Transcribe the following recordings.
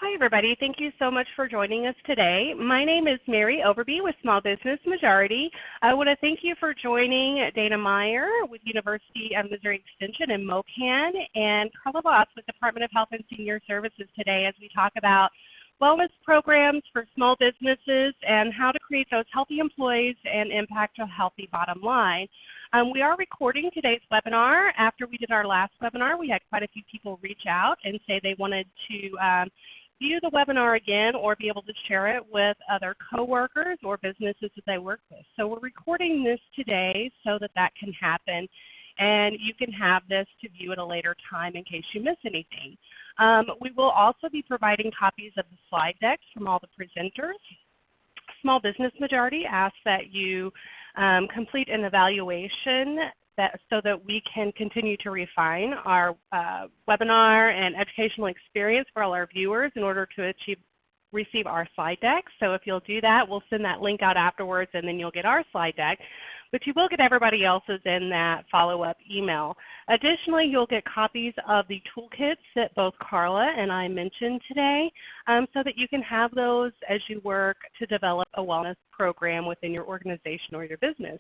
Hi, everybody. Thank you so much for joining us today. My name is Mary Overby with Small Business Majority. I want to thank you for joining Dana Meyer with University of Missouri Extension and MOCAN and Carla Voss with Department of Health and Senior Services today as we talk about wellness programs for small businesses and how to create those healthy employees and impact a healthy bottom line. We are recording today's webinar. After we did our last webinar, we had quite a few people reach out and say they wanted to view the webinar again or be able to share it with other coworkers or businesses that they work with. So we're recording this today so that that can happen, and you can have this to view at a later time in case you miss anything. We will also be providing copies of the slide decks from all the presenters. Small Business Majority asks that you complete an evaluation so that we can continue to refine our webinar and educational experience for all our viewers in order to receive our slide deck. So if you'll do that, we'll send that link out afterwards and then you'll get our slide deck. But you will get everybody else's in that follow-up email. Additionally, you'll get copies of the toolkits that both Carla and I mentioned today so that you can have those as you work to develop a wellness program within your organization or your business.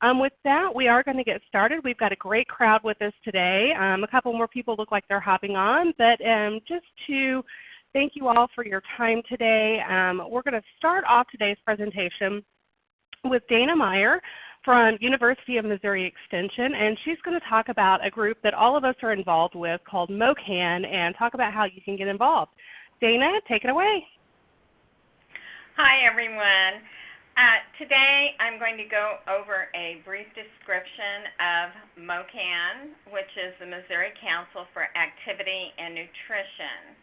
With that, we are going to get started. We've got a great crowd with us today. A couple more people look like they're hopping on, but just to thank you all for your time today, we're going to start off today's presentation with Dana Meyer from University of Missouri Extension, and she's going to talk about a group that all of us are involved with called MOCAN and talk about how you can get involved. Dana, take it away. Hi, everyone. Today I'm going to go over a brief description of MOCAN, which is the Missouri Council for Activity and Nutrition.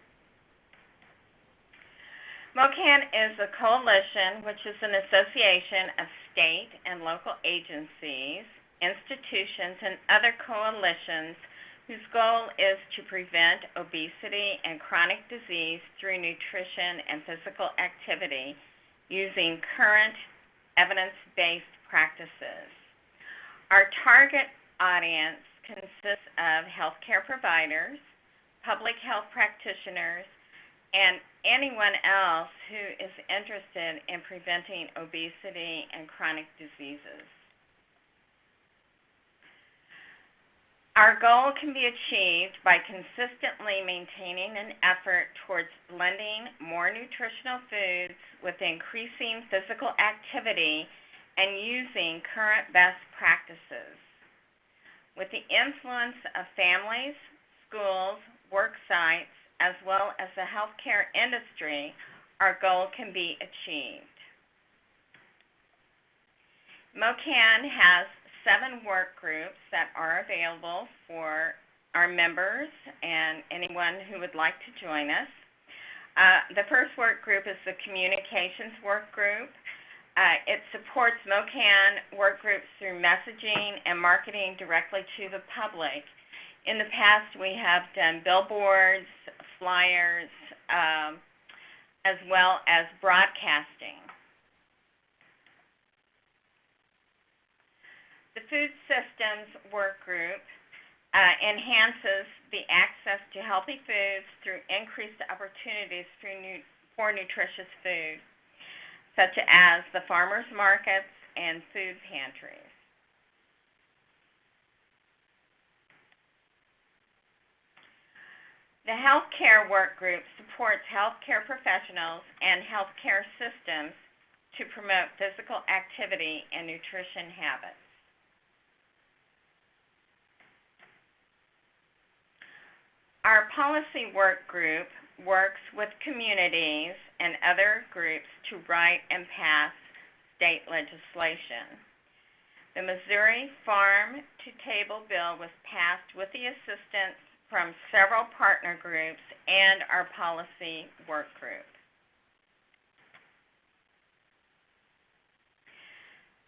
MOCAN is a coalition, which is an association of state and local agencies, institutions, and other coalitions whose goal is to prevent obesity and chronic disease through nutrition and physical activity using current evidence-based practices. Our target audience consists of healthcare providers, public health practitioners, and anyone else who is interested in preventing obesity and chronic diseases. Our goal can be achieved by consistently maintaining an effort towards blending more nutritional foods with increasing physical activity and using current best practices. With the influence of families, schools, work sites, as well as the healthcare industry, our goal can be achieved. MOCAN has 7 work groups that are available for our members and anyone who would like to join us. The first work group is the Communications Work Group. It supports MOCAN work groups through messaging and marketing directly to the public. In the past, we have done billboards, flyers, as well as broadcasting. The Food Systems Work Group enhances the access to healthy foods through increased opportunities for nutritious food, such as the farmers markets and food pantries. The Healthcare Work Group supports healthcare professionals and healthcare systems to promote physical activity and nutrition habits. Our Policy Work Group works with communities and other groups to write and pass state legislation. The Missouri Farm to Table bill was passed with the assistance from several partner groups and our Policy Work Group.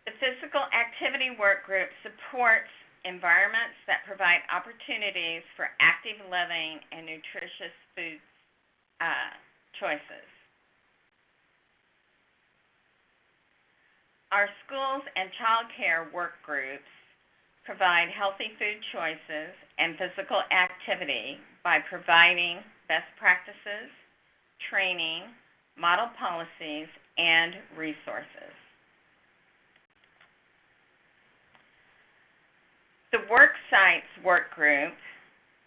The Physical Activity Work Group supports environments that provide opportunities for active living and nutritious food choices. Our schools and child care work groups provide healthy food choices and physical activity by providing best practices, training, model policies, and resources. The Worksites work group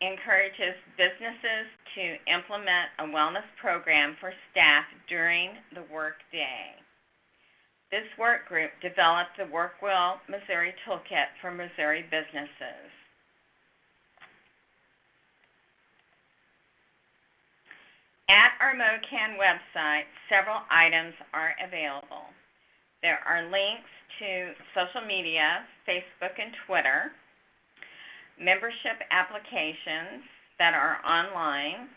encourages businesses to implement a wellness program for staff during the workday. This work group developed the WorkWell Missouri Toolkit for Missouri businesses. At our MOCAN website, several items are available. There are links to social media, Facebook and Twitter, membership applications that are online,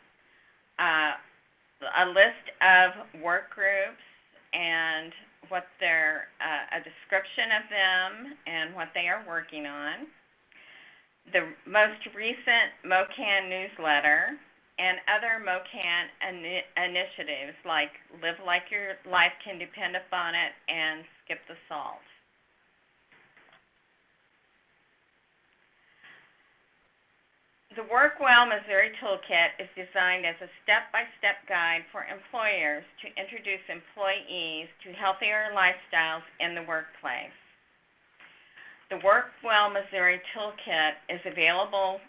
a list of work groups and what they're, a description of them and what they are working on, the most recent MOCAN newsletter, and other MOCAN initiatives like Live Like Your Life Can Depend Upon It and Skip the Salt. The WorkWell Missouri Toolkit is designed as a step-by-step guide for employers to introduce employees to healthier lifestyles in the workplace. The WorkWell Missouri Toolkit is available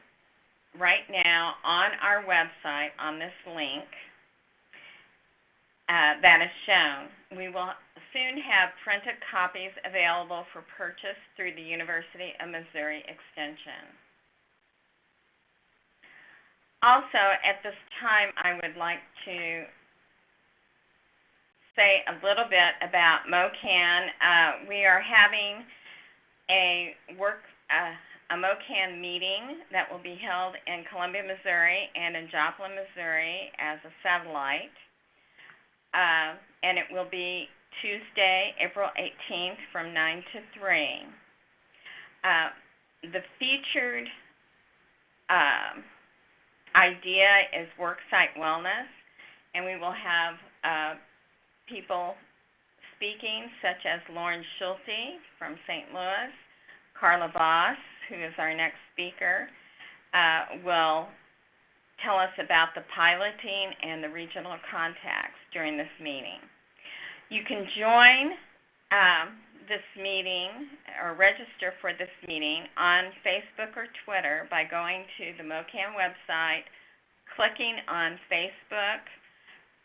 right now on our website on this link that is shown. We will soon have printed copies available for purchase through the University of Missouri Extension. Also, at this time, I would like to say a little bit about MOCAN. We are having a MOCAN meeting that will be held in Columbia, Missouri and in Joplin, Missouri as a satellite. And it will be Tuesday, April 18th from 9 to 3. The featured idea is Worksite Wellness, and we will have people speaking such as Lauren Schulte from St. Louis, Carla Voss, who is our next speaker, will tell us about the piloting and the regional contacts during this meeting. You can join this meeting or register for this meeting on Facebook or Twitter by going to the MOCAN website, clicking on Facebook,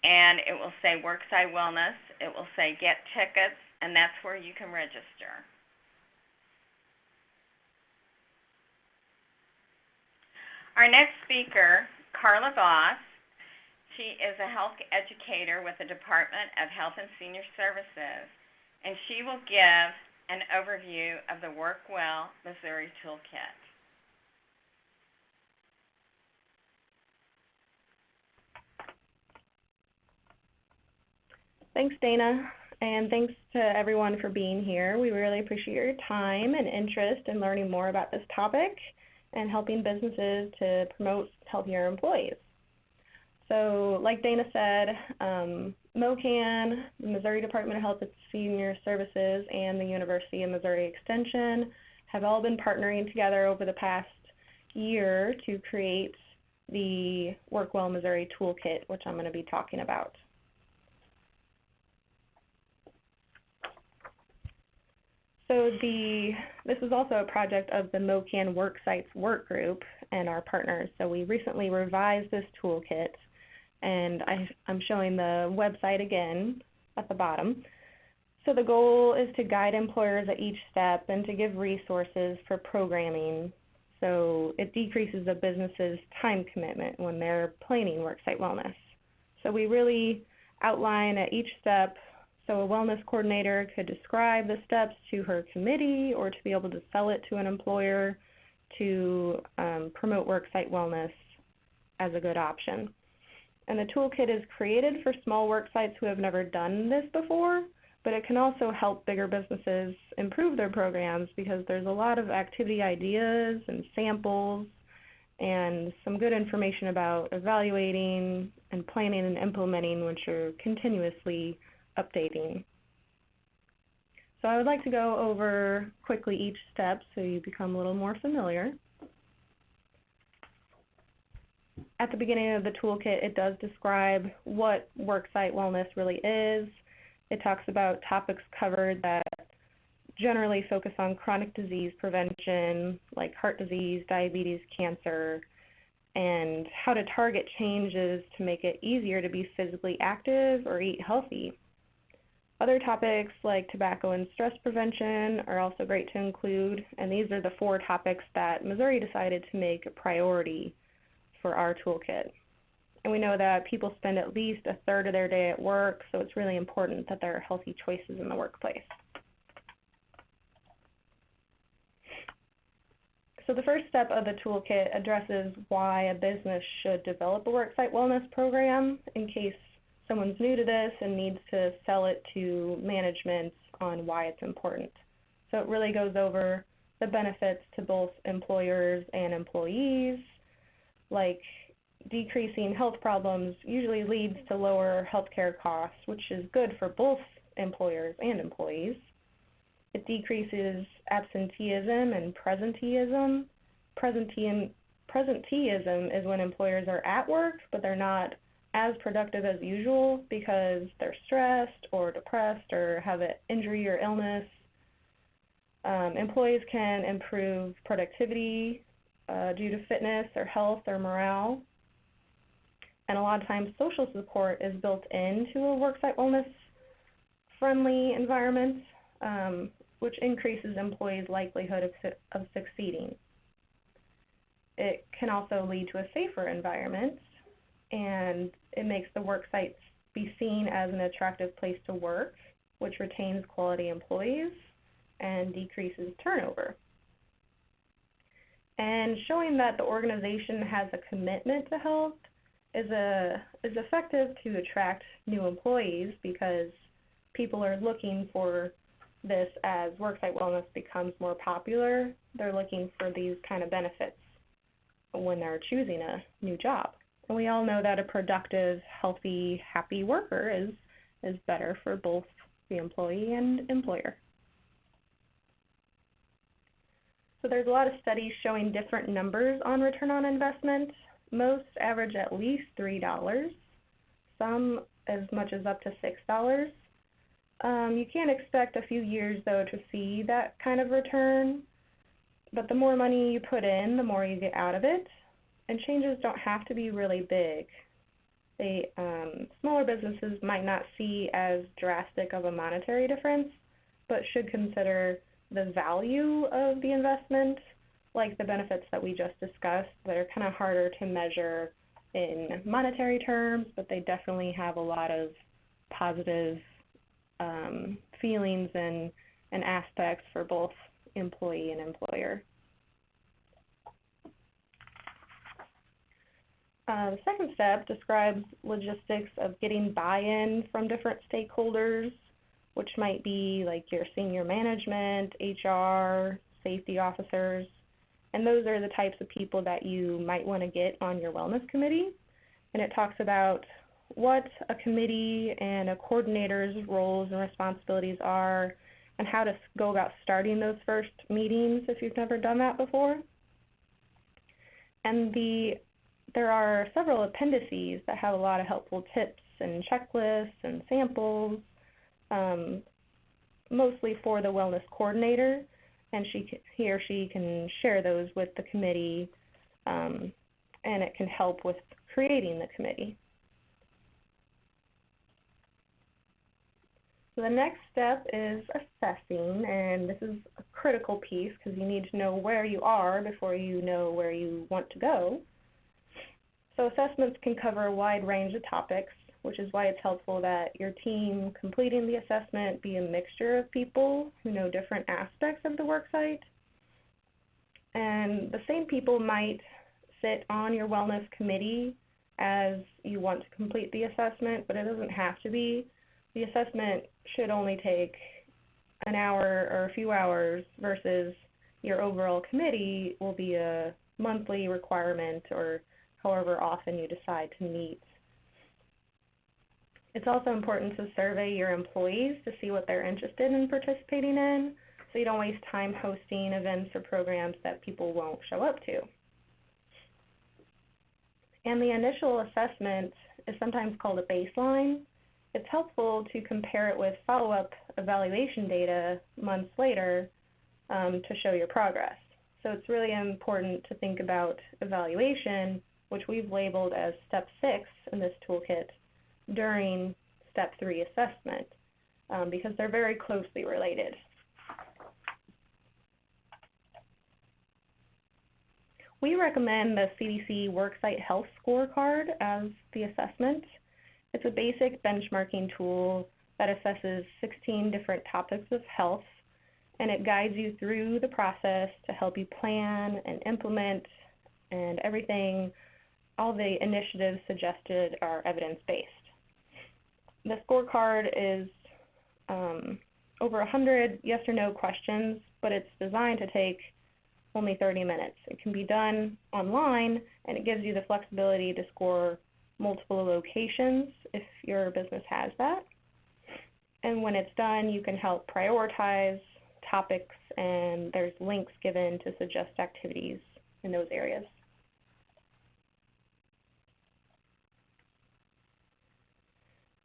and it will say Worksite Wellness. It will say Get Tickets, and that's where you can register. Our next speaker, Carla Voss. She is a health educator with the Department of Health and Senior Services, and she will give an overview of the WorkWell Missouri Toolkit. Thanks, Dana, and thanks to everyone for being here. We really appreciate your time and interest in learning more about this topic and helping businesses to promote healthier employees. So like Dana said, MOCAN, the Missouri Department of Health and Senior Services, and the University of Missouri Extension have all been partnering together over the past year to create the WorkWell Missouri Toolkit, which I'm going to be talking about. So this is also a project of the MOCAN Worksites work group and our partners. So we recently revised this toolkit, and I'm showing the website again at the bottom. So the goal is to guide employers at each step and to give resources for programming, so it decreases the business's time commitment when they're planning worksite wellness. So we really outline at each step, so a wellness coordinator could describe the steps to her committee or to be able to sell it to an employer to promote worksite wellness as a good option. And the toolkit is created for small worksites who have never done this before, but it can also help bigger businesses improve their programs because there's a lot of activity ideas and samples and some good information about evaluating and planning and implementing, which are continuously updating. So I would like to go over quickly each step so you become a little more familiar. At the beginning of the toolkit, it does describe what worksite wellness really is. It talks about topics covered that generally focus on chronic disease prevention, like heart disease, diabetes, cancer, and how to target changes to make it easier to be physically active or eat healthy. Other topics like tobacco and stress prevention are also great to include, and these are the 4 topics that Missouri decided to make a priority for our toolkit. And we know that people spend at least a third of their day at work, so it's really important that there are healthy choices in the workplace. So the first step of the toolkit addresses why a business should develop a worksite wellness program in case someone's new to this and needs to sell it to management on why it's important. So it really goes over the benefits to both employers and employees, like decreasing health problems usually leads to lower healthcare costs, which is good for both employers and employees. It decreases absenteeism and presenteeism. Presenteeism is when employers are at work, but they're not as productive as usual because they're stressed or depressed or have an injury or illness. Employees can improve productivity due to fitness or health or morale. And a lot of times social support is built into a worksite wellness friendly environment, which increases employees' likelihood of succeeding. It can also lead to a safer environment, and it makes the worksite be seen as an attractive place to work, which retains quality employees and decreases turnover. And showing that the organization has a commitment to health is effective to attract new employees because people are looking for this as worksite wellness becomes more popular. They're looking for these kind of benefits when they're choosing a new job. And we all know that a productive, healthy, happy worker is better for both the employee and employer. So there's a lot of studies showing different numbers on return on investment. Most average at least $3, some as much as up to $6. You can't expect a few years, though, to see that kind of return, but the more money you put in, the more you get out of it, and changes don't have to be really big. Smaller businesses might not see as drastic of a monetary difference, but should consider the value of the investment, like the benefits that we just discussed that are kind of harder to measure in monetary terms, but they definitely have a lot of positive feelings and aspects for both employee and employer. The second step describes logistics of getting buy-in from different stakeholders, which might be like your senior management, HR, safety officers, and those are the types of people that you might want to get on your wellness committee. And it talks about what a committee and a coordinator's roles and responsibilities are and how to go about starting those first meetings if you've never done that before. And there are several appendices that have a lot of helpful tips and checklists and samples, mostly for the wellness coordinator, and he or she can share those with the committee, and it can help with creating the committee. So the next step is assessing, and this is a critical piece because you need to know where you are before you know where you want to go. So assessments can cover a wide range of topics, which is why it's helpful that your team completing the assessment be a mixture of people who know different aspects of the worksite. And the same people might sit on your wellness committee as you want to complete the assessment, but it doesn't have to be. The assessment should only take an hour or a few hours versus your overall committee will be a monthly requirement or however often you decide to meet. It's also important to survey your employees to see what they're interested in participating in, so you don't waste time hosting events or programs that people won't show up to. And the initial assessment is sometimes called a baseline. It's helpful to compare it with follow-up evaluation data months later to show your progress. So it's really important to think about evaluation, which we've labeled as step 6 in this toolkit, during step 3 assessment, because they're very closely related. We recommend the CDC Worksite Health Scorecard as the assessment. It's a basic benchmarking tool that assesses 16 different topics of health, and it guides you through the process to help you plan and implement, and everything, all the initiatives suggested are evidence-based. The scorecard is over 100 yes or no questions, but it's designed to take only 30 minutes. It can be done online, and it gives you the flexibility to score multiple locations if your business has that. And when it's done, you can help prioritize topics, and there's links given to suggest activities in those areas.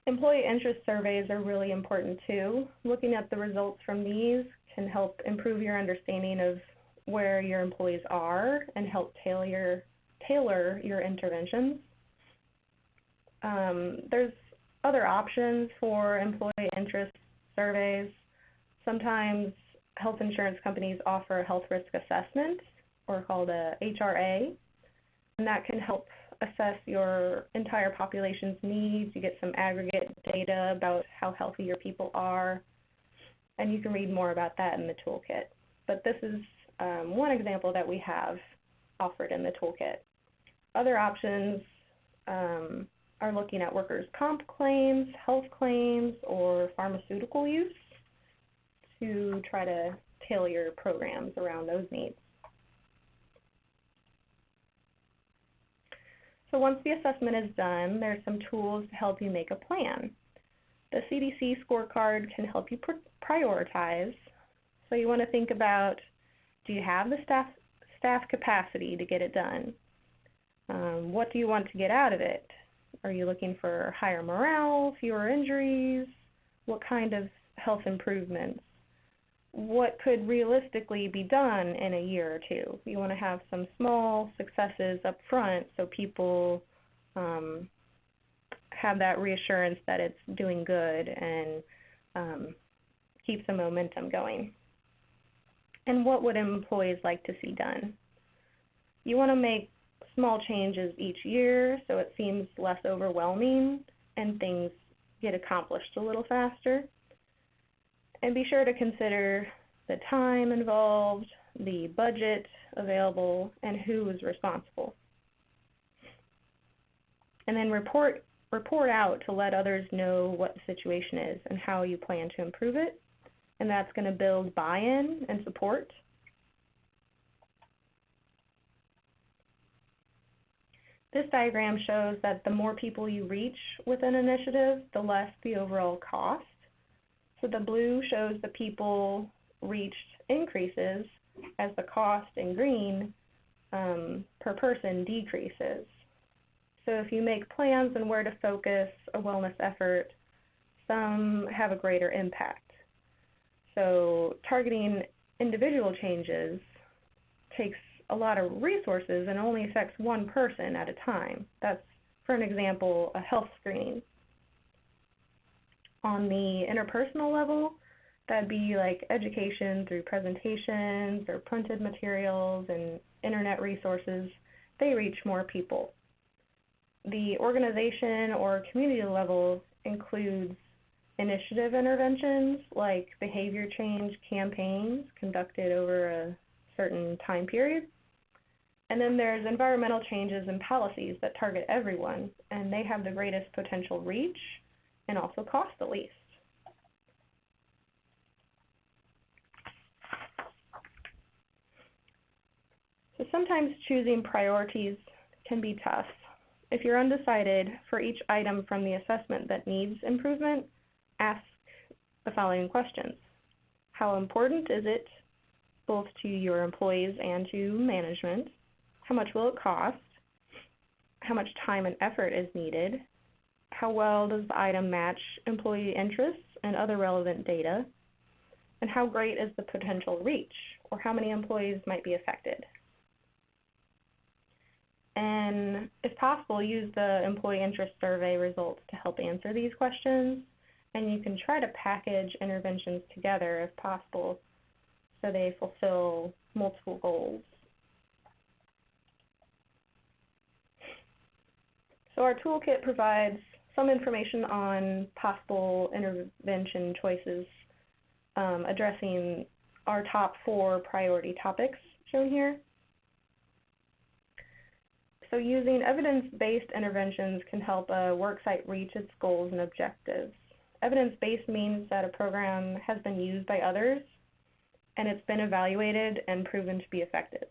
Employee interest surveys are really important too. Looking at the results from these can help improve your understanding of where your employees are and help tailor your interventions. There's other options for employee interest surveys. Sometimes health insurance companies offer a health risk assessment, or called a HRA, and that can help assess your entire population's needs. You get some aggregate data about how healthy your people are, and you can read more about that in the toolkit. But this is one example that we have offered in the toolkit. Other options are looking at workers' comp claims, health claims, or pharmaceutical use to try to tailor your programs around those needs. So once the assessment is done, there's some tools to help you make a plan. The CDC scorecard can help you prioritize. So you want to think about, do you have the staff capacity to get it done? What do you want to get out of it? Are you looking for higher morale, fewer injuries? What kind of health improvements? What could realistically be done in a year or two? You want to have some small successes up front so people have that reassurance that it's doing good and keeps the momentum going. And what would employees like to see done? You want to make small changes each year so it seems less overwhelming and things get accomplished a little faster. And be sure to consider the time involved, the budget available, and who is responsible. And then report out to let others know what the situation is and how you plan to improve it. And that's going to build buy-in and support. This diagram shows that the more people you reach with an initiative, the less the overall cost. So the blue shows the people reached increases as the cost in green per person decreases. So if you make plans on where to focus a wellness effort, some have a greater impact. So targeting individual changes takes a lot of resources and only affects one person at a time. That's, for an example, a health screening. On the interpersonal level, that'd be like education through presentations or printed materials and internet resources. They reach more people. The organization or community level includes initiative interventions like behavior change campaigns conducted over a certain time period. And then there's environmental changes and policies that target everyone, and they have the greatest potential reach and also cost the least. So sometimes choosing priorities can be tough. If you're undecided for each item from the assessment that needs improvement, ask the following questions. How important is it both to your employees and to management? How much will it cost? how much time and effort is needed, how well does the item match employee interests and other relevant data, and how great is the potential reach, or how many employees might be affected. And if possible, use the employee interest survey results to help answer these questions, and you can try to package interventions together if possible so they fulfill multiple goals. So our toolkit provides some information on possible intervention choices addressing our top 4 priority topics shown here. So using evidence-based interventions can help a worksite reach its goals and objectives. Evidence-based means that a program has been used by others and it's been evaluated and proven to be effective.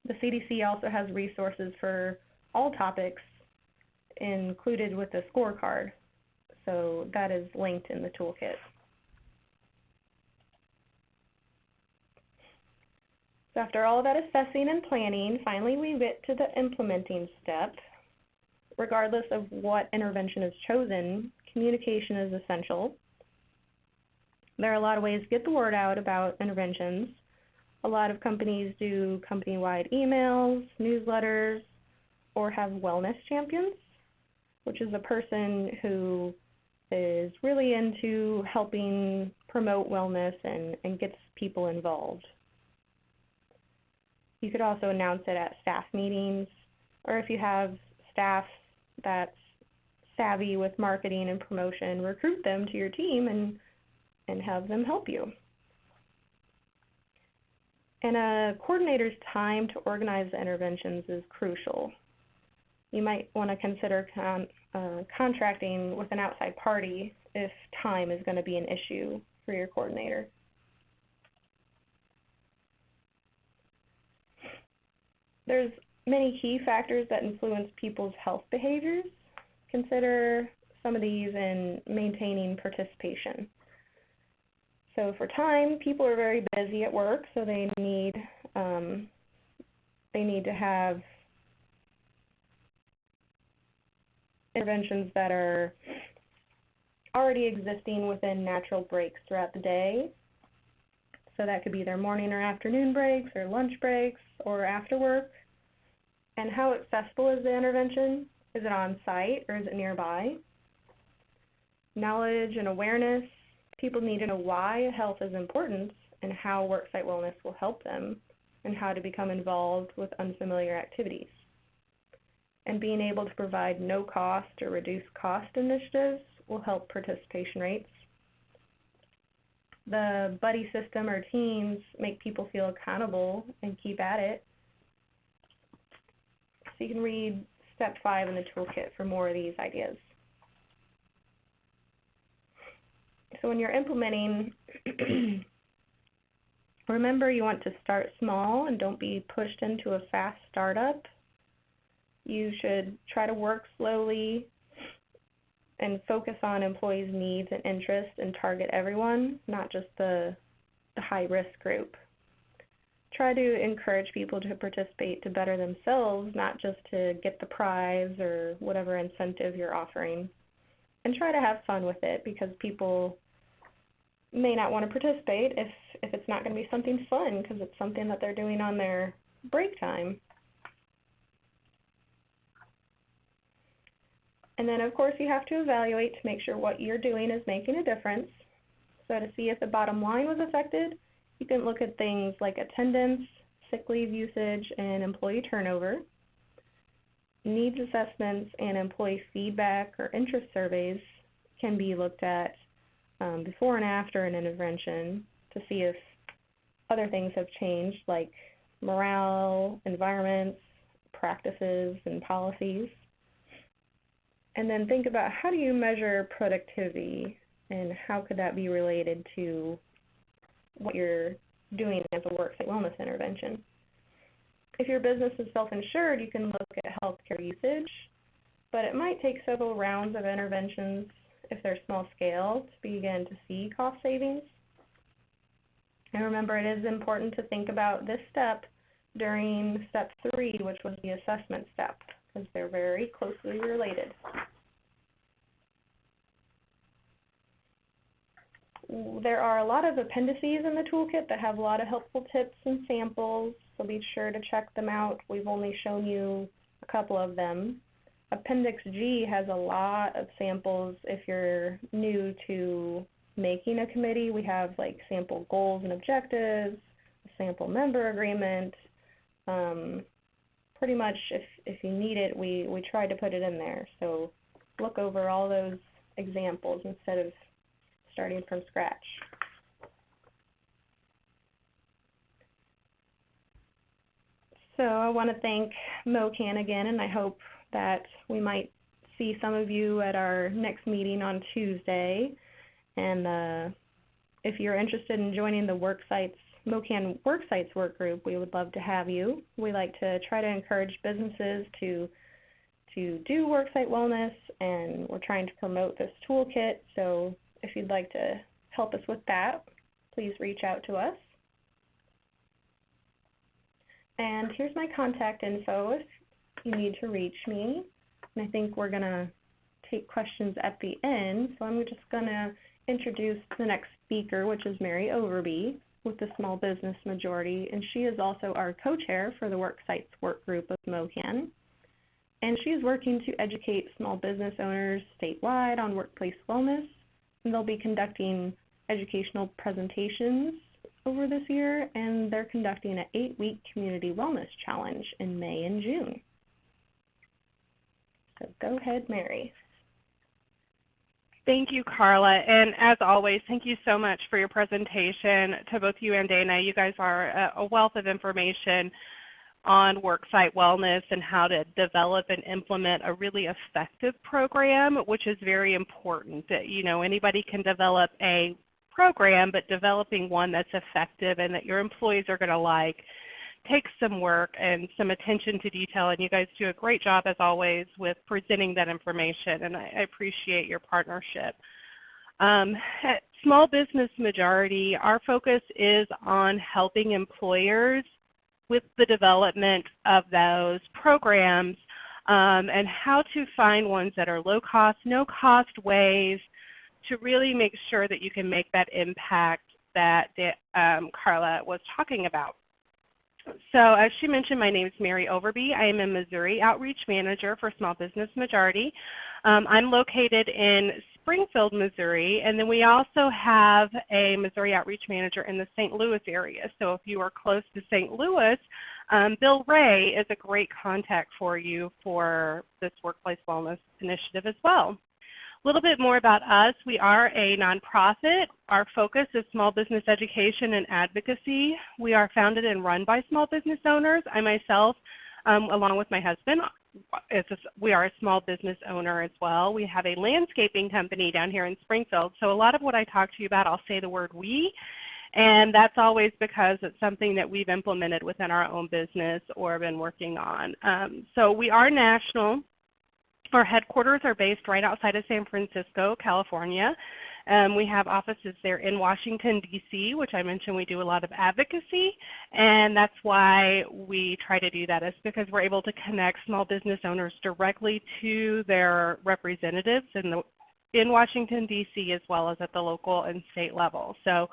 The CDC also has resources for all topics included with the scorecard, so that is linked in the toolkit. So after all of that assessing and planning, finally we get to the implementing step. Regardless of what intervention is chosen, communication is essential. There are a lot of ways to get the word out about interventions. A lot of companies do company-wide emails, newsletters, or have wellness champions, which is a person who is really into helping promote wellness and gets people involved. You could also announce it at staff meetings, or if you have staff that's savvy with marketing and promotion, recruit them to your team and have them help you. And a coordinator's time to organize the interventions is crucial. You might want to consider contracting with an outside party if time is going to be an issue for your coordinator. There's many key factors that influence people's health behaviors. Consider some of these in maintaining participation. So for time, people are very busy at work, so they need to have interventions that are already existing within natural breaks throughout the day. So that could be their morning or afternoon breaks or lunch breaks or after work. And how accessible is the intervention? Is it on site or is it nearby? Knowledge and awareness. People need to know why health is important and how worksite wellness will help them and how to become involved with unfamiliar activities. And being able to provide no cost or reduced cost initiatives will help participation rates. The buddy system or teams make people feel accountable and keep at it. So you can read step 5 in the toolkit for more of these ideas. So when you're implementing, remember you want to start small and don't be pushed into a fast startup. You should try to work slowly and focus on employees' needs and interests and target everyone, not just the high-risk group. Try to encourage people to participate to better themselves, not just to get the prize or whatever incentive you're offering. And try to have fun with it, because people may not want to participate if it's not going to be something fun, because it's something that they're doing on their break time. And then, of course, you have to evaluate to make sure what you're doing is making a difference. So to see if the bottom line was affected, you can look at things like attendance, sick leave usage, and employee turnover. Needs assessments and employee feedback or interest surveys can be looked at before and after an intervention to see if other things have changed, like morale, environments, practices, and policies. And then think about, how do you measure productivity and how could that be related to what you're doing as a worksite wellness intervention? If your business is self-insured, you can look at healthcare usage, but it might take several rounds of interventions if they're small scale to begin to see cost savings. And remember, it is important to think about this step during step 3, which was the assessment step, because they're very closely related. There are a lot of appendices in the toolkit that have a lot of helpful tips and samples, so be sure to check them out. We've only shown you a couple of them. Appendix G has a lot of samples if you're new to making a committee. We have like sample goals and objectives, a sample member agreement. Pretty much if you need it, we try to put it in there. So look over all those examples instead of starting from scratch. So I want to thank MOCAN again, and I hope that we might see some of you at our next meeting on Tuesday. And if you're interested in joining the MOCAN Worksites work group, we would love to have you. We like to try to encourage businesses to do worksite wellness, and we're trying to promote this toolkit. So if you'd like to help us with that, please reach out to us. And here's my contact info if you need to reach me. And I think we're going to take questions at the end. So I'm just going to introduce the next speaker, which is Mary Overby with the Small Business Majority. And she is also our co-chair for the Worksites work group of MOCAN. And she's working to educate small business owners statewide on workplace wellness. And they'll be conducting educational presentations over this year, and they're conducting an 8-week community wellness challenge in May and June. So go ahead, Mary. Thank you, Carla. And as always, thank you so much for your presentation to both you and Dana. You guys are a wealth of information on worksite wellness and how to develop and implement a really effective program, which is very important. You know, anybody can develop a program, but developing one that's effective and that your employees are going to like takes some work and some attention to detail, and you guys do a great job as always with presenting that information, and I appreciate your partnership. At Small Business Majority, our focus is on helping employers with the development of those programs and how to find ones that are low cost, no cost ways to really make sure that you can make that impact that Carla was talking about. So as she mentioned, my name is Mary Overby. I am a Missouri Outreach Manager for Small Business Majority. I'm located in Springfield, Missouri, and then we also have a Missouri Outreach Manager in the St. Louis area. So if you are close to St. Louis, Bill Ray is a great contact for you for this workplace wellness initiative as well. A little bit more about us. We are a nonprofit. Our focus is small business education and advocacy. We are founded and run by small business owners. I myself, along with my husband, we are a small business owner as well. We have a landscaping company down here in Springfield. So a lot of what I talk to you about, I'll say the word we, and that's always because it's something that we've implemented within our own business or been working on. So we are national. Our headquarters are based right outside of San Francisco, California. We have offices there in Washington, D.C., which I mentioned we do a lot of advocacy, and that's why we try to do that. It's because we're able to connect small business owners directly to their representatives in Washington, D.C., as well as at the local and state level. So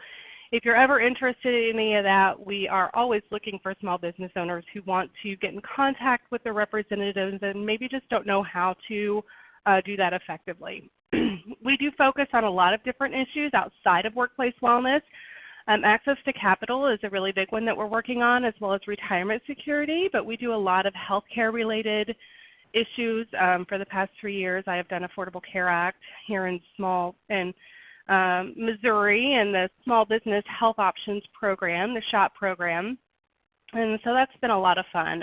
if you're ever interested in any of that, we are always looking for small business owners who want to get in contact with their representatives and maybe just don't know how to do that effectively. We do focus on a lot of different issues outside of workplace wellness. Access to capital is a really big one that we're working on, as well as retirement security, but we do a lot of healthcare related issues. For the past 3 years, I have done Affordable Care Act here in Missouri and the Small Business Health Options Program, the SHOP program. And so that's been a lot of fun.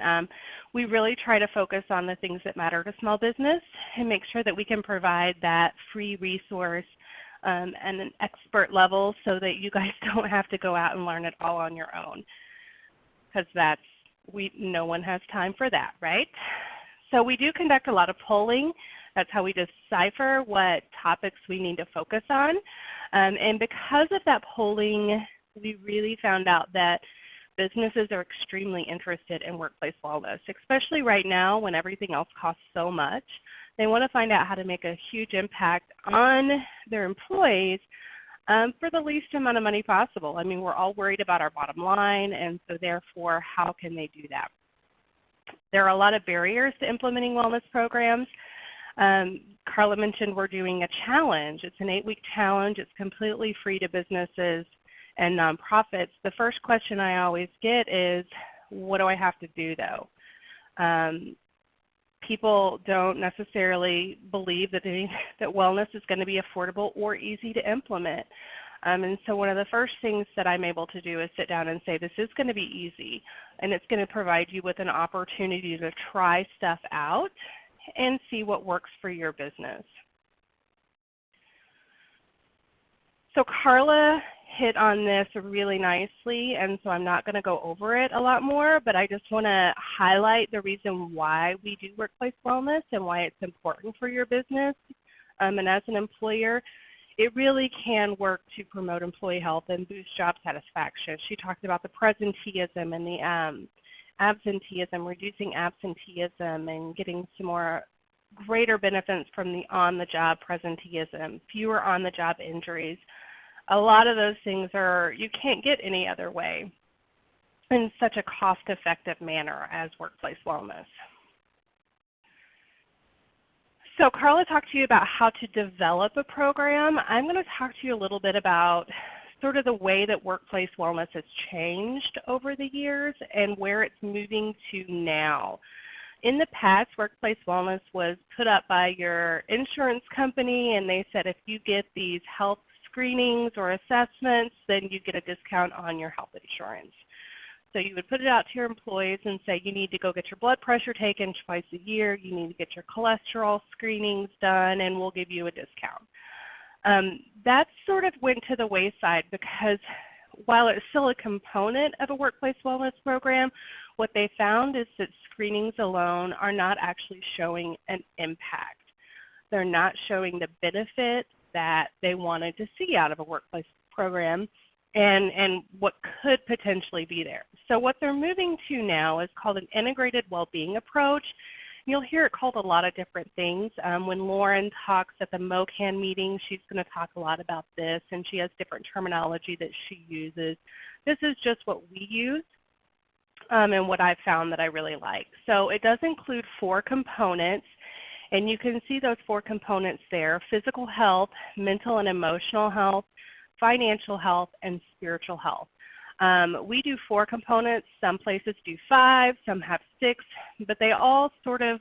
We really try to focus on the things that matter to small business and make sure that we can provide that free resource and an expert level so that you guys don't have to go out and learn it all on your own, because no one has time for that, right? So we do conduct a lot of polling. That's how we decipher what topics we need to focus on. And because of that polling, we really found out that businesses are extremely interested in workplace wellness, especially right now when everything else costs so much. They want to find out how to make a huge impact on their employees for the least amount of money possible. I mean, we're all worried about our bottom line, and so therefore, how can they do that? There are a lot of barriers to implementing wellness programs. Carla mentioned we're doing a challenge. It's an 8-week challenge. It's completely free to businesses and nonprofits. The first question I always get is, what do I have to do though? People don't necessarily believe that wellness is going to be affordable or easy to implement. And so one of the first things that I'm able to do is sit down and say, this is going to be easy, and it's going to provide you with an opportunity to try stuff out and see what works for your business. So Carla hit on this really nicely, and so I'm not going to go over it a lot more, but I just want to highlight the reason why we do workplace wellness and why it's important for your business. And as an employer, it really can work to promote employee health and boost job satisfaction. She talked about the presenteeism and the absenteeism, reducing absenteeism and getting some more greater benefits from the on-the-job presenteeism, fewer on-the-job injuries. A lot of those things you can't get any other way in such a cost-effective manner as workplace wellness. So Carla talked to you about how to develop a program. I'm going to talk to you a little bit about sort of the way that workplace wellness has changed over the years and where it's moving to now. In the past, workplace wellness was put up by your insurance company, and they said if you get these health screenings or assessments, then you get a discount on your health insurance. So you would put it out to your employees and say you need to go get your blood pressure taken twice a year, you need to get your cholesterol screenings done, and we'll give you a discount. That sort of went to the wayside because while it's still a component of a workplace wellness program, what they found is that screenings alone are not actually showing an impact. They're not showing the benefit that they wanted to see out of a workplace program and what could potentially be there. So what they're moving to now is called an integrated well-being approach. You'll hear it called a lot of different things. When Lauren talks at the MOCAN meeting, she's going to talk a lot about this, and she has different terminology that she uses. This is just what we use and what I've found that I really like. So it does include 4 components, and you can see those 4 components there: physical health, mental and emotional health, financial health, and spiritual health. We do 4 components. Some places do 5, some have 6, but they all sort of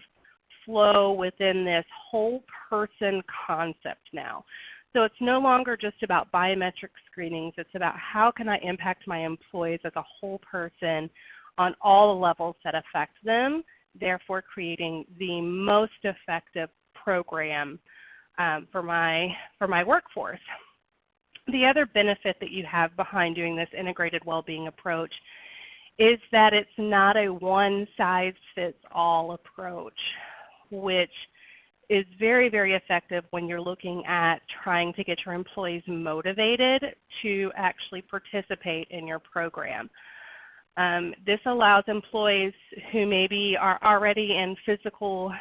flow within this whole person concept now. So it's no longer just about biometric screenings. It's about how can I impact my employees as a whole person on all the levels that affect them, therefore creating the most effective program for my workforce. The other benefit that you have behind doing this integrated well-being approach is that it's not a one-size-fits-all approach, which is very, very effective when you're looking at trying to get your employees motivated to actually participate in your program. This allows employees who maybe are already in physical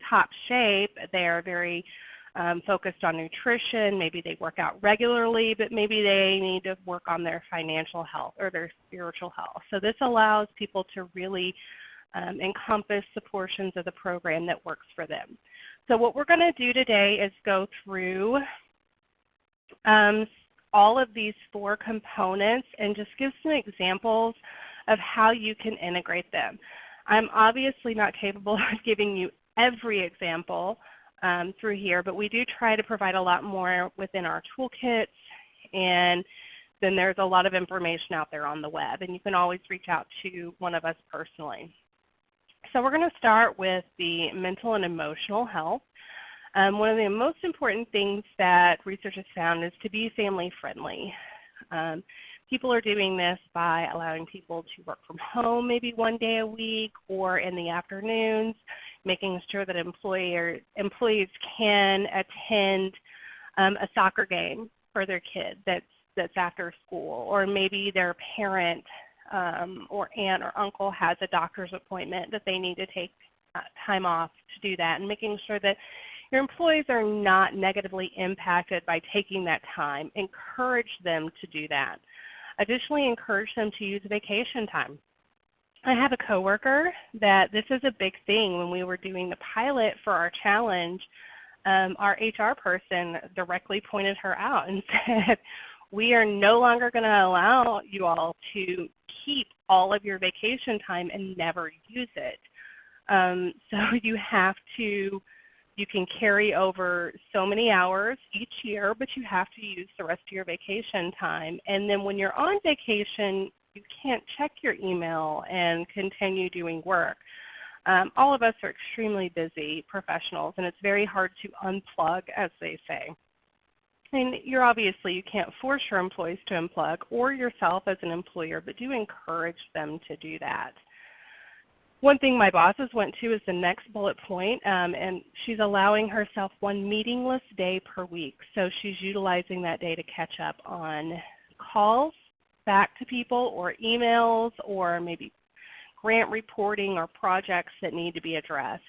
top shape, they are very focused on nutrition, maybe they work out regularly, but maybe they need to work on their financial health or their spiritual health. So this allows people to really encompass the portions of the program that works for them. So what we're going to do today is go through all of these 4 components and just give some examples of how you can integrate them. I'm obviously not capable of giving you every example through here, but we do try to provide a lot more within our toolkits, and then there's a lot of information out there on the web, and you can always reach out to one of us personally. So we're going to start with the mental and emotional health. One of the most important things that research has found is to be family friendly. People are doing this by allowing people to work from home maybe 1 day a week or in the afternoons, making sure that employees can attend a soccer game for their kid that's after school, or maybe their parent or aunt or uncle has a doctor's appointment that they need to take time off to do that, and making sure that your employees are not negatively impacted by taking that time. Encourage them to do that. Additionally, encourage them to use vacation time. I have a coworker that this is a big thing. When we were doing the pilot for our challenge, our HR person directly pointed her out and said, we are no longer going to allow you all to keep all of your vacation time and never use it. So you can carry over so many hours each year, but you have to use the rest of your vacation time. And then when you're on vacation, you can't check your email and continue doing work. All of us are extremely busy professionals, and it's very hard to unplug, as they say. And you can't force your employees to unplug, or yourself as an employer, but do encourage them to do that. One thing my bosses went to is the next bullet point, and she's allowing herself one meetingless day per week. So she's utilizing that day to catch up on calls back to people, or emails, or maybe grant reporting or projects that need to be addressed.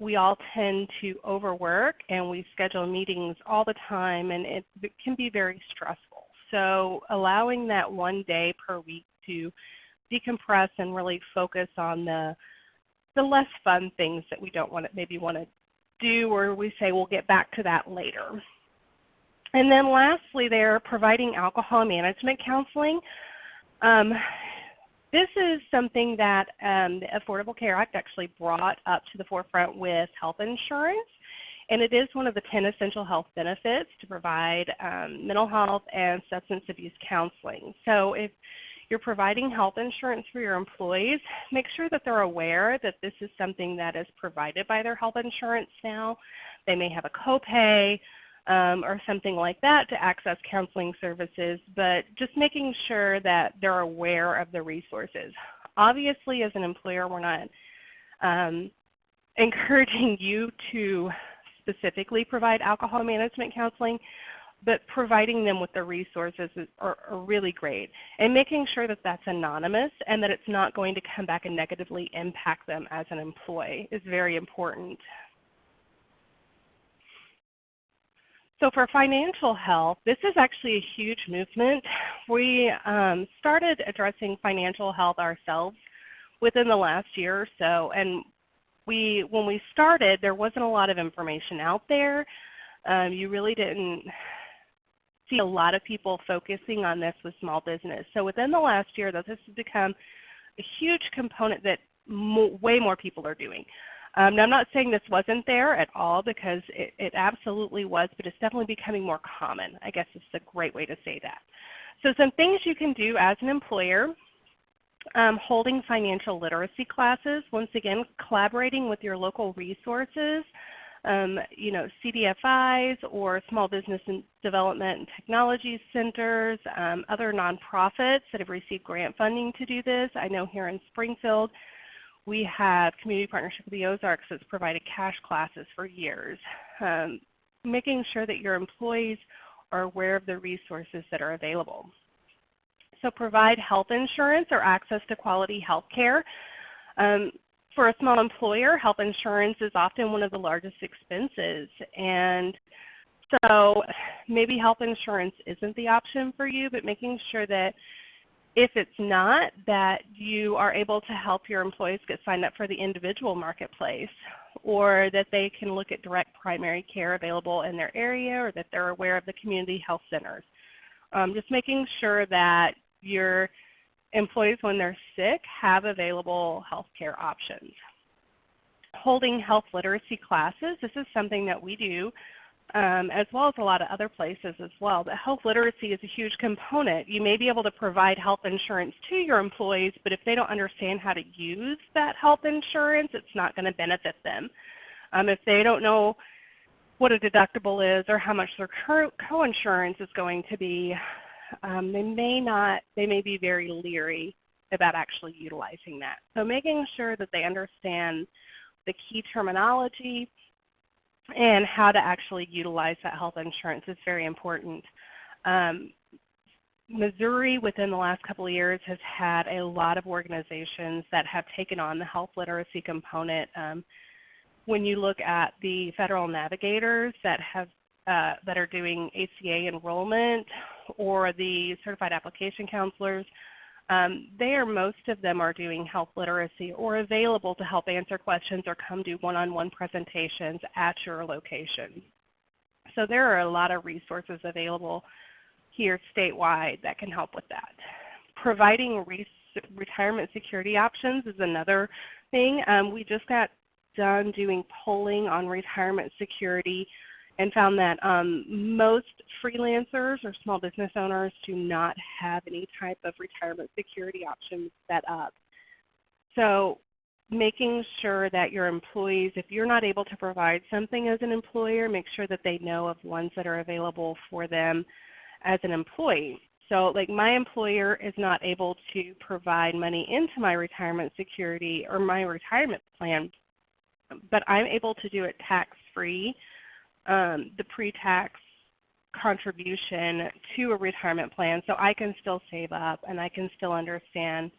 We all tend to overwork, and we schedule meetings all the time, and it can be very stressful. So allowing that one day per week to decompress and really focus on the less fun things that we don't want to do, or we say we'll get back to that later. And then lastly, they're providing alcohol management counseling. This is something that the Affordable Care Act actually brought up to the forefront with health insurance, and it is one of the 10 essential health benefits to provide mental health and substance abuse counseling. So if you're providing health insurance for your employees, make sure that they're aware that this is something that is provided by their health insurance now. They may have a copay or something like that to access counseling services, but just making sure that they're aware of the resources. Obviously, as an employer, we're not encouraging you to specifically provide alcohol management counseling, but providing them with the resources are really great. And making sure that that's anonymous and that it's not going to come back and negatively impact them as an employee is very important. So for financial health, this is actually a huge movement. We started addressing financial health ourselves within the last year or so. And when we started, there wasn't a lot of information out there. You really didn't see a lot of people focusing on this with small business. So within the last year, this has become a huge component that way more people are doing. Now, I'm not saying this wasn't there at all, because it absolutely was, but it's definitely becoming more common. I guess it's a great way to say that. So some things you can do as an employer: holding financial literacy classes. Once again, collaborating with your local resources, CDFIs or small business and development and technology centers, other nonprofits that have received grant funding to do this. I know here in Springfield, we have community partnership with the Ozarks that's provided cash classes for years. Making sure that your employees are aware of the resources that are available. So provide health insurance or access to quality health care. For a small employer, health insurance is often one of the largest expenses. And so maybe health insurance isn't the option for you, but making sure that if it's not, that you are able to help your employees get signed up for the individual marketplace, or that they can look at direct primary care available in their area, or that they're aware of the community health centers. Just making sure that your employees, when they're sick, have available health care options. Holding health literacy classes. This is something that we do, as well as a lot of other places as well. But health literacy is a huge component. You may be able to provide health insurance to your employees, but if they don't understand how to use that health insurance, it's not going to benefit them. If they don't know what a deductible is or how much their co-insurance is going to be, they may be very leery about actually utilizing that. So making sure that they understand the key terminology and how to actually utilize that health insurance is very important. Missouri within the last couple of years has had a lot of organizations that have taken on the health literacy component. When you look at the federal navigators that are doing ACA enrollment, or the certified application counselors, most of them are doing health literacy or available to help answer questions or come do one-on-one presentations at your location. So there are a lot of resources available here statewide that can help with that. Providing retirement security options is another thing. We just got done doing polling on retirement security and found that most freelancers or small business owners do not have any type of retirement security options set up. So making sure that your employees, if you're not able to provide something as an employer, make sure that they know of ones that are available for them as an employee. So like my employer is not able to provide money into my retirement security or my retirement plan, but I'm able to do it tax-free, the pre-tax contribution to a retirement plan, so I can still save up and I can still understand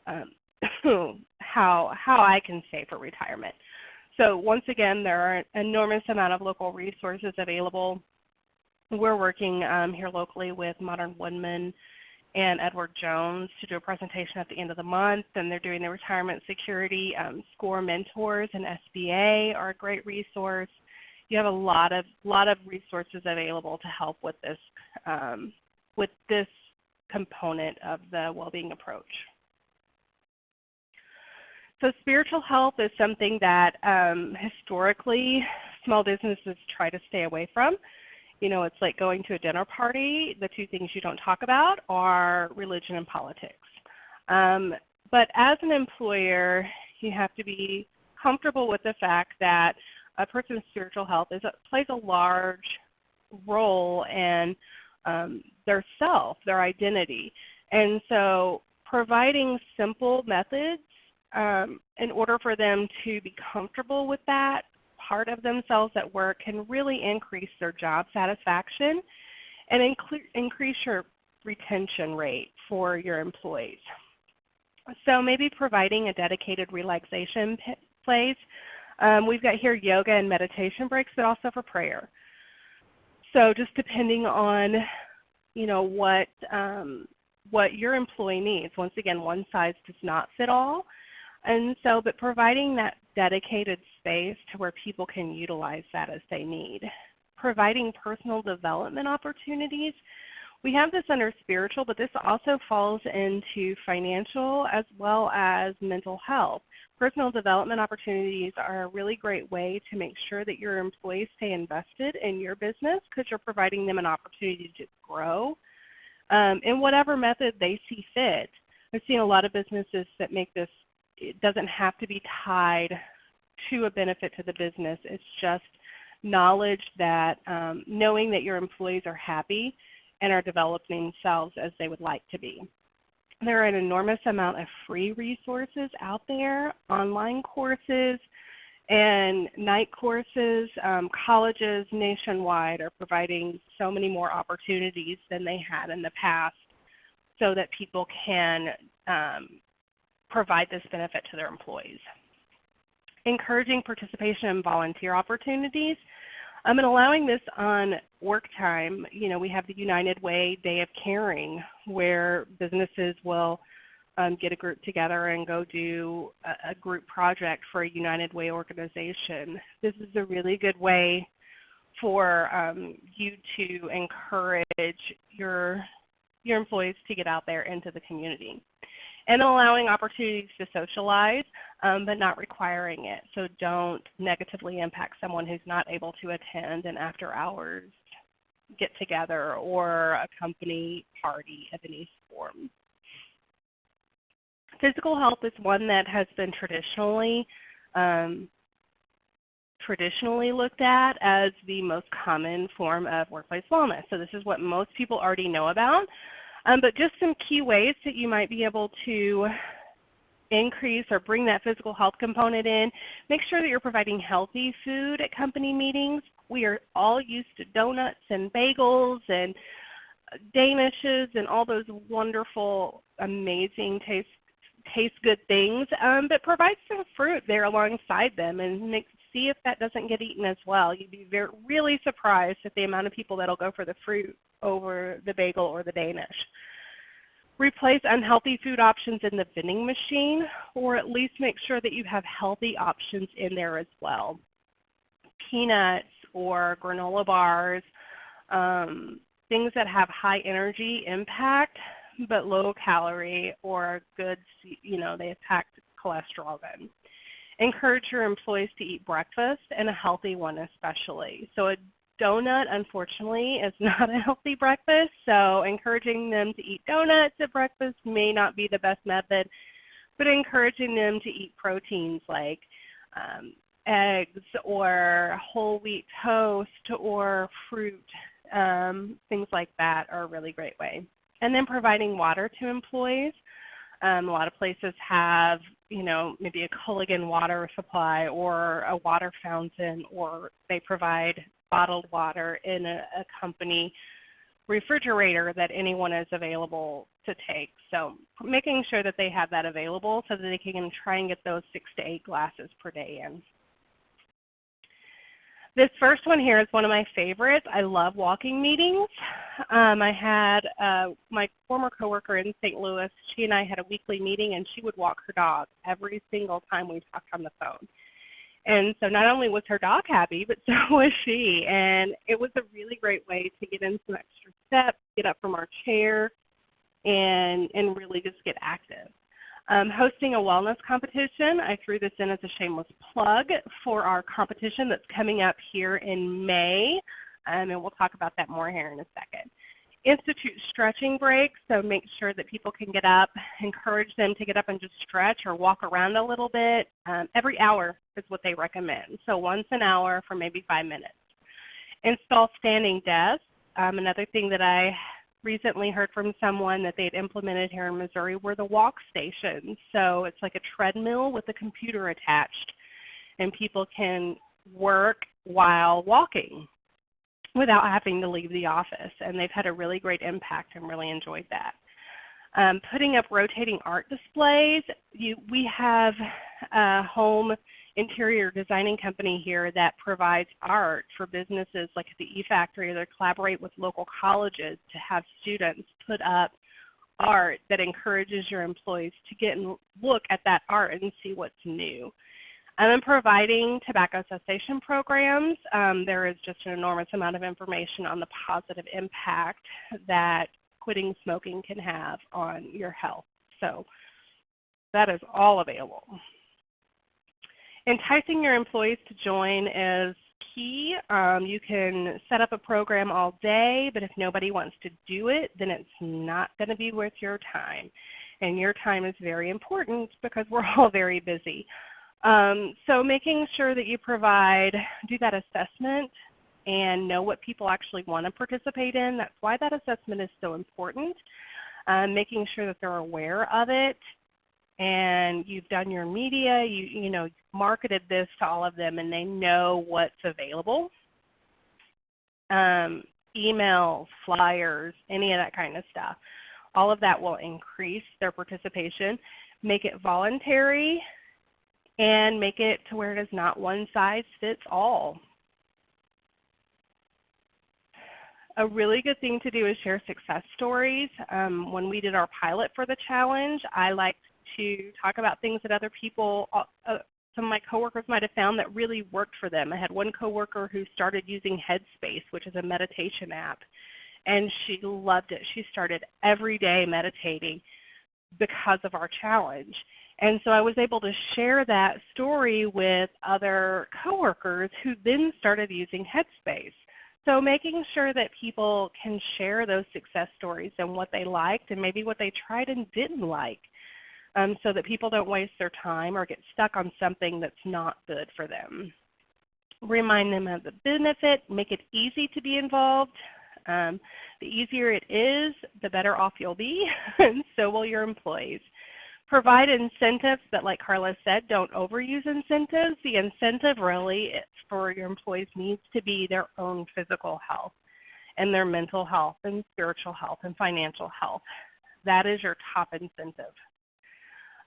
how I can save for retirement. So once again, there are an enormous amount of local resources available. We're working here locally with Modern Woodman and Edward Jones to do a presentation at the end of the month, and they're doing the retirement security. SCORE Mentors and SBA are a great resource. You have a lot of resources available to help with this component of the well-being approach. So spiritual health is something that historically small businesses try to stay away from. You know, it's like going to a dinner party. The two things you don't talk about are religion and politics. But as an employer, you have to be comfortable with the fact that a person's spiritual health plays a large role in their self, their identity. And so providing simple methods in order for them to be comfortable with that part of themselves at work can really increase their job satisfaction and increase your retention rate for your employees. So maybe providing a dedicated relaxation place. We've got here yoga and meditation breaks, but also for prayer. So just depending on, you know, what your employee needs. Once again, one size does not fit all. And so, but providing that dedicated space to where people can utilize that as they need. Providing personal development opportunities. We have this under spiritual, but this also falls into financial as well as mental health. Personal development opportunities are a really great way to make sure that your employees stay invested in your business because you're providing them an opportunity to grow in whatever method they see fit. I've seen a lot of businesses that make this, it doesn't have to be tied to a benefit to the business. It's just knowledge that, knowing that your employees are happy and are developing themselves as they would like to be. There are an enormous amount of free resources out there, online courses and night courses. Colleges nationwide are providing so many more opportunities than they had in the past so that people can provide this benefit to their employees. Encouraging participation in volunteer opportunities. And allowing this on work time. You know, we have the United Way Day of Caring where businesses will get a group together and go do a group project for a United Way organization. This is a really good way for you to encourage your employees to get out there into the community. And allowing opportunities to socialize, but not requiring it. So don't negatively impact someone who's not able to attend an after-hours get-together or a company party of any form. Physical health is one that has been traditionally looked at as the most common form of workplace wellness. So this is what most people already know about. But just some key ways that you might be able to increase or bring that physical health component in. Make sure that you're providing healthy food at company meetings. We are all used to donuts and bagels and danishes and all those wonderful, amazing taste good things, but provide some fruit there alongside them and see if that doesn't get eaten as well. You'd be really surprised at the amount of people that will go for the fruit over the bagel or the Danish. Replace unhealthy food options in the vending machine, or at least make sure that you have healthy options in there as well. Peanuts or granola bars, things that have high energy impact but low calorie or good, they pack cholesterol then. Encourage your employees to eat breakfast, and a healthy one especially. So a donut, unfortunately, is not a healthy breakfast, so encouraging them to eat donuts at breakfast may not be the best method, but encouraging them to eat proteins like eggs or whole wheat toast or fruit, things like that are a really great way. And then providing water to employees. A lot of places have, maybe a Culligan water supply or a water fountain, or they provide bottled water in a company refrigerator that anyone is available to take. So making sure that they have that available so that they can try and get those 6 to 8 glasses per day in. This first one here is one of my favorites. I love walking meetings. I had my former coworker in St. Louis. She and I had a weekly meeting, and she would walk her dog every single time we talked on the phone. And so not only was her dog happy, but so was she. And it was a really great way to get in some extra steps, get up from our chair, and really just get active. Hosting a wellness competition. I threw this in as a shameless plug for our competition that's coming up here in May, and we'll talk about that more here in a second. Institute stretching breaks, so make sure that people can get up. Encourage them to get up and just stretch or walk around a little bit. Every hour is what they recommend, so once an hour for maybe 5 minutes. Install standing desks. Another thing that I recently heard from someone that they had implemented here in Missouri were the walk stations. So it's like a treadmill with a computer attached, and people can work while walking without having to leave the office. And they've had a really great impact and really enjoyed that. Putting up rotating art displays. We have a home interior designing company here that provides art for businesses like the E-Factory, that collaborate with local colleges to have students put up art that encourages your employees to get and look at that art and see what's new. And then providing tobacco cessation programs. There is just an enormous amount of information on the positive impact that quitting smoking can have on your health. So that is all available. Enticing your employees to join is key. You can set up a program all day, but if nobody wants to do it, then it's not going to be worth your time. And your time is very important because we're all very busy. So making sure that you do that assessment and know what people actually want to participate in. That's why that assessment is so important. Making sure that they're aware of it, and you've done your media, you marketed this to all of them, and they know what's available. Emails, flyers, any of that kind of stuff. All of that will increase their participation. Make it voluntary, and make it to where it is not one size fits all. A really good thing to do is share success stories. When we did our pilot for the challenge, I liked to talk about things that other people, some of my coworkers might have found that really worked for them. I had one coworker who started using Headspace, which is a meditation app, and she loved it. She started every day meditating because of our challenge. And so I was able to share that story with other coworkers who then started using Headspace. So making sure that people can share those success stories and what they liked and maybe what they tried and didn't like, so that people don't waste their time or get stuck on something that's not good for them. Remind them of the benefit, make it easy to be involved. The easier it is, the better off you'll be, and so will your employees. Provide incentives that, like Carla said, don't overuse incentives. The incentive really for your employees needs to be their own physical health. and their mental health and spiritual health and financial health. That is your top incentive.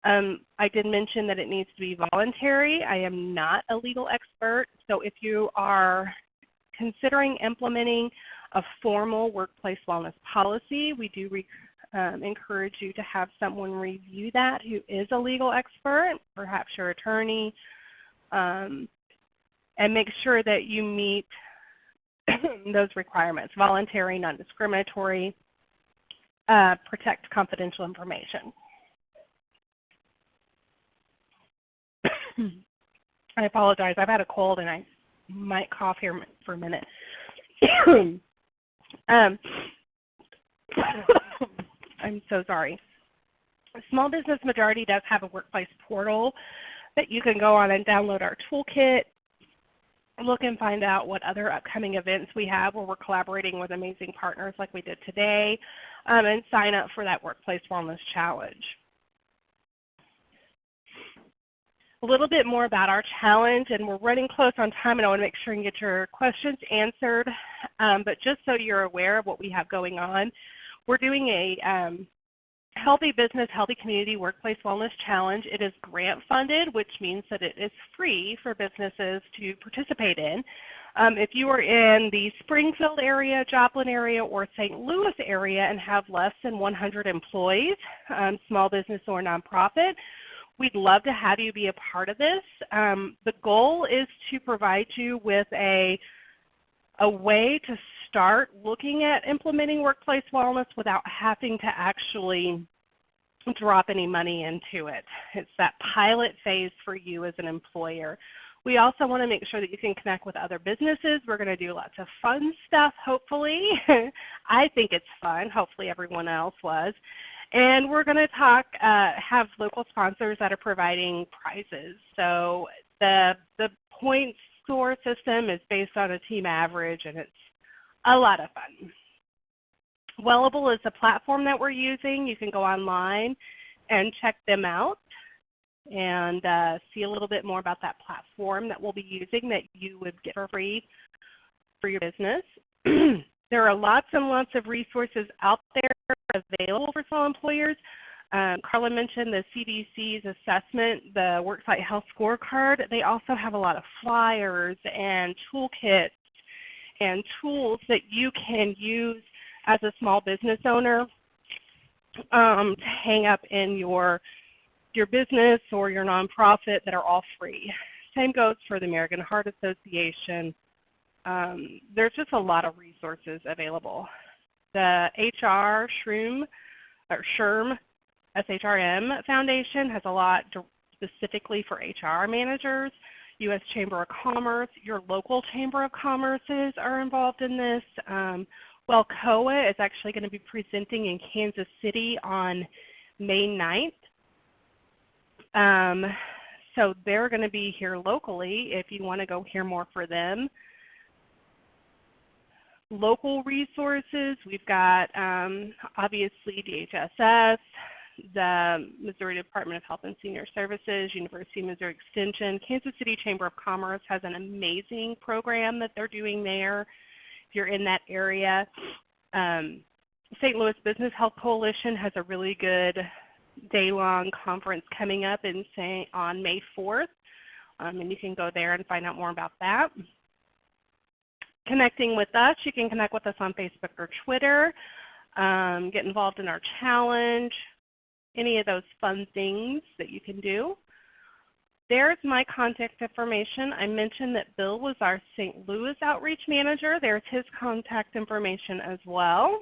I did mention that it needs to be voluntary. I am not a legal expert, so if you are considering implementing a formal workplace wellness policy, we do encourage you to have someone review that who is a legal expert, perhaps your attorney, and make sure that you meet those requirements: voluntary, non-discriminatory, protect confidential information. I apologize. I've had a cold and I might cough here for a minute. I'm so sorry. Small Business Majority does have a workplace portal that you can go on and download our toolkit, look and find out what other upcoming events we have where we're collaborating with amazing partners like we did today, and sign up for that Workplace Wellness Challenge. A little bit more about our challenge, and we're running close on time, and I want to make sure you get your questions answered. But just so you're aware of what we have going on, we're doing a Healthy Business, Healthy Community Workplace Wellness Challenge. It is grant funded, which means that it is free for businesses to participate in. If you are in the Springfield area, Joplin area, or St. Louis area and have less than 100 employees, small business or nonprofit, we'd love to have you be a part of this. The goal is to provide you with a way to start looking at implementing workplace wellness without having to actually drop any money into it. It's that pilot phase for you as an employer. We also want to make sure that you can connect with other businesses. We're going to do lots of fun stuff, hopefully. I think it's fun. Hopefully everyone else was. And we're going to have local sponsors that are providing prizes. So the point score system is based on a team average, and it's a lot of fun. Wellable is the platform that we're using. You can go online and check them out and see a little bit more about that platform that we'll be using that you would get for free for your business. There are lots and lots of resources out there available for small employers. Carla mentioned the CDC's assessment, the Worksite Health Scorecard. They also have a lot of flyers and toolkits and tools that you can use as a small business owner to hang up in your business or your nonprofit that are all free. Same goes for the American Heart Association. There's just a lot of resources available. The SHRM SHRM Foundation has a lot specifically for HR managers. U.S. Chamber of Commerce, your local Chamber of Commerces are involved in this. COA is actually going to be presenting in Kansas City on May 9th. So they're going to be here locally if you want to go hear more for them. Local resources, we've got obviously DHSS, the Missouri Department of Health and Senior Services, University of Missouri Extension. Kansas City Chamber of Commerce has an amazing program that they're doing there if you're in that area. St. Louis Business Health Coalition has a really good day-long conference coming up on May 4th, and you can go there and find out more about that. Connecting with us, you can connect with us on Facebook or Twitter, get involved in our challenge, any of those fun things that you can do. There's my contact information. I mentioned that Bill was our St. Louis Outreach Manager. There's his contact information as well.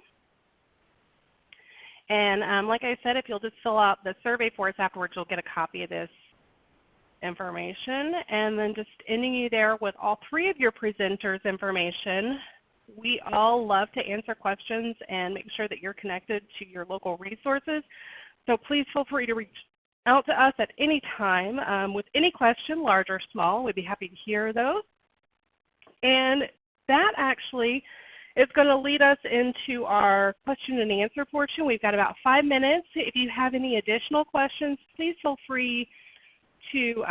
And like I said, if you'll just fill out the survey for us afterwards, you'll get a copy of this information. And then just ending you there with all three of your presenters' information. We all love to answer questions and make sure that you're connected to your local resources. So please feel free to reach out to us at any time with any question, large or small. We'd be happy to hear those. And that actually is going to lead us into our question and answer portion. We've got about 5 minutes. If you have any additional questions, please feel free to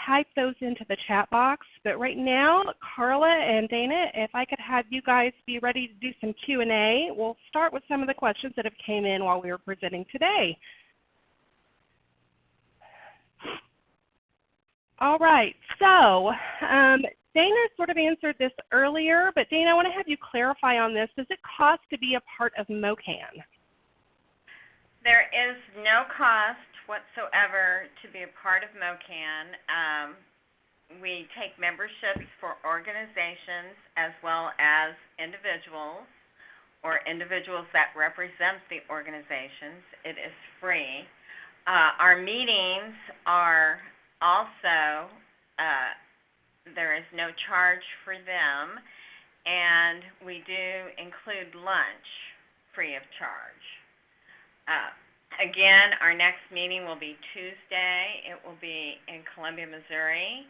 type those into the chat box. But right now, Carla and Dana, if I could have you guys be ready to do some Q&A, we'll start with some of the questions that have came in while we were presenting today. All right, so Dana sort of answered this earlier, but Dana, I want to have you clarify on this. Does it cost to be a part of MOCAN? There is no cost whatsoever to be a part of MOCAN. We take memberships for organizations as well as individuals or individuals that represent the organizations. It is free. Our meetings are also, there is no charge for them, and we do include lunch free of charge. Again, our next meeting will be Tuesday. It will be in Columbia, Missouri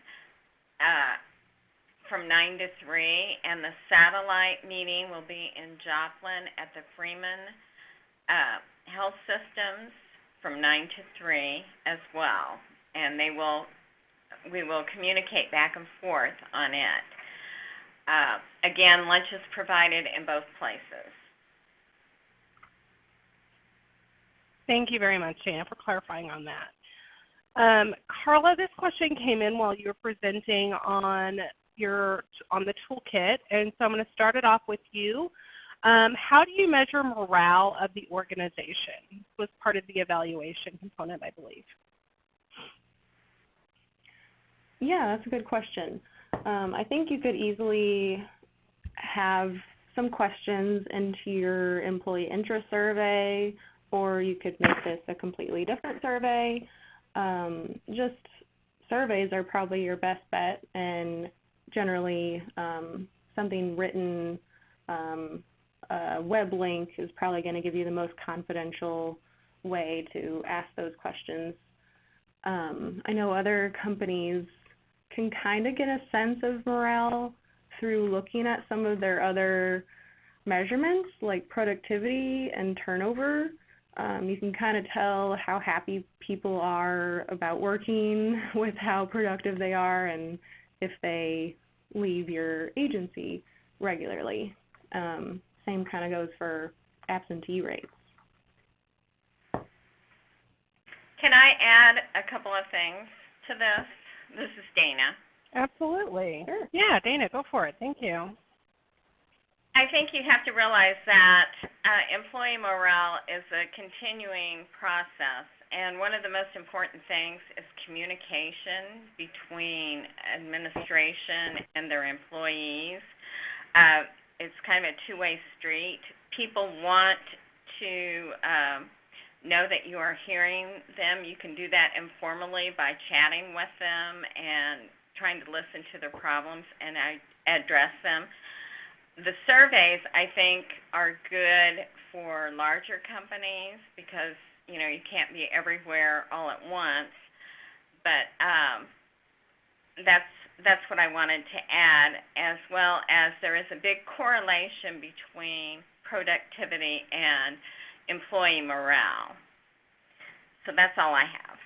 from 9 to 3, and the satellite meeting will be in Joplin at the Freeman Health Systems from 9 to 3 as well. And we will communicate back and forth on it. Again, lunch is provided in both places. Thank you very much, Dana, for clarifying on that. Carla, this question came in while you were presenting on the toolkit, and so I'm going to start it off with you. How do you measure morale of the organization? This was part of the evaluation component, I believe. Yeah, that's a good question. I think you could easily have some questions into your employee interest survey, or you could make this a completely different survey. Just surveys are probably your best bet, and generally something written, a web link is probably going to give you the most confidential way to ask those questions. I know other companies can kind of get a sense of morale through looking at some of their other measurements like productivity and turnover. You can kind of tell how happy people are about working with how productive they are and if they leave your agency regularly. Same kind of goes for absentee rates. Can I add a couple of things to this? This is Dana. Absolutely. Sure. Yeah, Dana, go for it. Thank you. I think you have to realize that employee morale is a continuing process, and one of the most important things is communication between administration and their employees. It's kind of a two-way street. People want to know that you are hearing them. You can do that informally by chatting with them and trying to listen to their problems and address them. The surveys, I think, are good for larger companies because, you can't be everywhere all at once. But that's what I wanted to add, as well as there is a big correlation between productivity and employee morale. So that's all I have.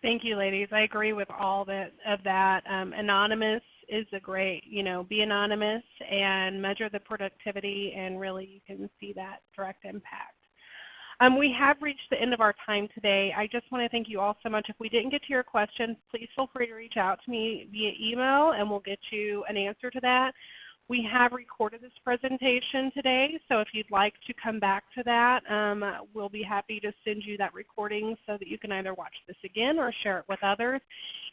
Thank you, ladies. I agree with all of that. Anonymous is a great, be anonymous and measure the productivity, and really you can see that direct impact. We have reached the end of our time today. I just want to thank you all so much. If we didn't get to your questions, please feel free to reach out to me via email, and we'll get you an answer to that. We have recorded this presentation today, so if you'd like to come back to that, we'll be happy to send you that recording so that you can either watch this again or share it with others.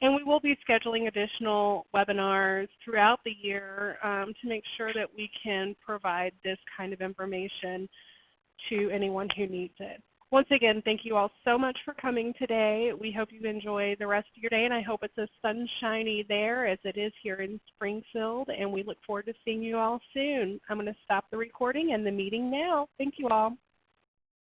And we will be scheduling additional webinars throughout the year to make sure that we can provide this kind of information to anyone who needs it. Once again, thank you all so much for coming today. We hope you enjoy the rest of your day, and I hope it's as sunshiny there as it is here in Springfield, and we look forward to seeing you all soon. I'm going to stop the recording and the meeting now. Thank you all.